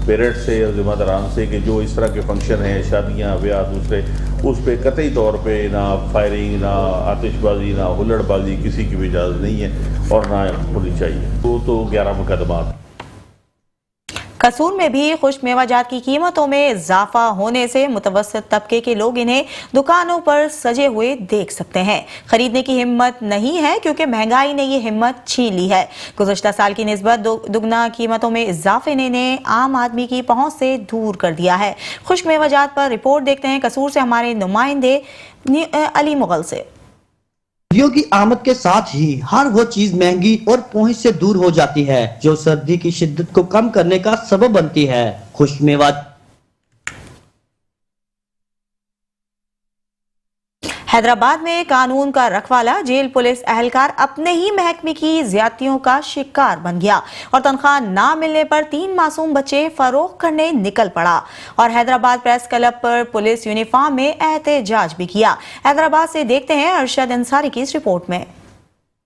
D: पेरेंट्स से और जिम्मेदारान से कि जो इस तरह के फंक्शन हैं, शादियाँ, ब्याह, दूसरे, उस पर कतई तौर पे ना फायरिंग, ना आतिशबाजी, ना हुल्लड़बाजी किसी की भी इजाज़त नहीं है और ना होनी चाहिए। तो 11 मुकदमात।
A: कसूर में भी खुश्क मेवाजात की कीमतों में इजाफा होने से मुतवस्सित तबके के लोग इन्हें दुकानों पर सजे हुए देख सकते हैं। खरीदने की हिम्मत नहीं है क्योंकि महंगाई ने ये हिम्मत छीन ली है। गुज़श्ता साल की निस्बत दुगना कीमतों में इजाफे ने इन्हें आम आदमी की पहुंच से दूर कर दिया है। खुश्क मेवाजात पर रिपोर्ट देखते हैं कसूर से हमारे नुमाइंदे अली मुगल से।
P: सर्दियों की आमद के साथ ही हर वो चीज महंगी और पहुंच से दूर हो जाती है जो सर्दी की शिद्दत को कम करने का सबब बनती है। खुश्क मेवा
A: हैदराबाद में कानून का रखवाला जेल पुलिस अहलकार अपने ही महकमे की ज्यादतियों का शिकार बन गया और तनख्वाह ना मिलने पर 3 मासूम बच्चे फरोख्त करने निकल पड़ा और हैदराबाद प्रेस क्लब पर पुलिस यूनिफॉर्म में एहतजाज भी किया। हैदराबाद से देखते हैं अरशद अंसारी की इस रिपोर्ट में।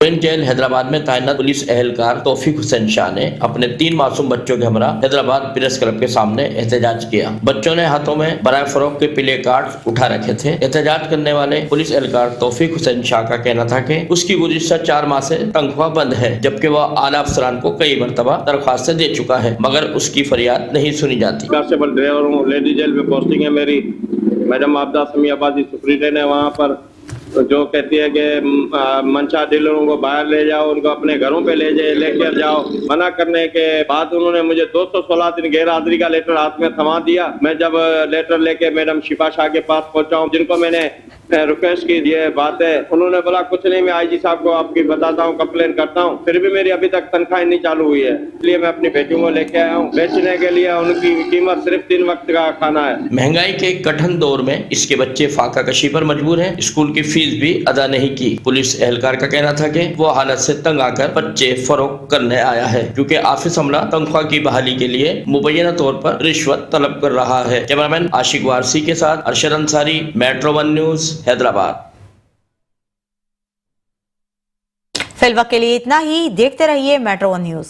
F: जेल हैदराबाद में तैनात पुलिस एहलकार तौफीक हुसैन शाह ने अपने 3 मासूम बच्चों के हमरा हैदराबाद प्रेस क्लब के सामने एहतजाज किया। बच्चों ने हाथों में बराए फरोख्त के प्ले कार्ड उठा रखे थे। एहतजाज करने वाले पुलिस एहलकार तौफीक हुसैन शाह का कहना था कि उसकी गुज़िश्ता 4 माह से तनख्वाह बंद है, जबकि वह आला अफसरान को कई मरतबा दरख्वास्त दे चुका है, मगर उसकी फरियाद नहीं सुनी जाती।
Y: कांस्टेबल ड्राइवर हूँ, लेडी जेल में पोस्टिंग है मेरी। मैडम आपदा समियाबादी सुप्रीटेंडेंट है वहाँ पर।
E: जो कहती है कि मंशा डीलरों को बाहर ले जाओ, उनको अपने घरों पे लेकर जाओ। मना करने के बाद उन्होंने मुझे 216 दिन गैर हाजिरी का लेटर हाथ में थमा दिया। मैं जब लेटर लेके मैडम शिफा शाह के पास पहुंचा हूं, जिनको मैंने रिक्वेस्ट की ये बात है, उन्होंने बोला कुछ नहीं, मैं आईजी साहब को आपकी बताता हूँ, कंप्लेन करता हूँ। फिर भी मेरी अभी तक तनख्वाह नहीं चालू हुई है, इसलिए मैं अपनी बेटियों को लेके आया हूँ। बेचने के लिए उनकी कीमत सिर्फ 3 वक्त का खाना है।
F: महंगाई के कठिन दौर में इसके बच्चे फाका कशी पर मजबूर हैं। स्कूल की फीस भी अदा नहीं की। पुलिस एहलकार का कहना था कि वो हालत से तंग आकर बच्चे फरोख्त करने आया है, क्योंकि ऑफिस अमला तनख्वाह की बहाली के लिए मुबैना तौर पर रिश्वत तलब कर रहा है। कैमरामैन आशिक वारसी के साथ अरशद अंसारी, मेट्रो 1 न्यूज, हैदराबाद।
A: फिलहाल के लिए इतना ही। देखते रहिए मेट्रो 1 न्यूज।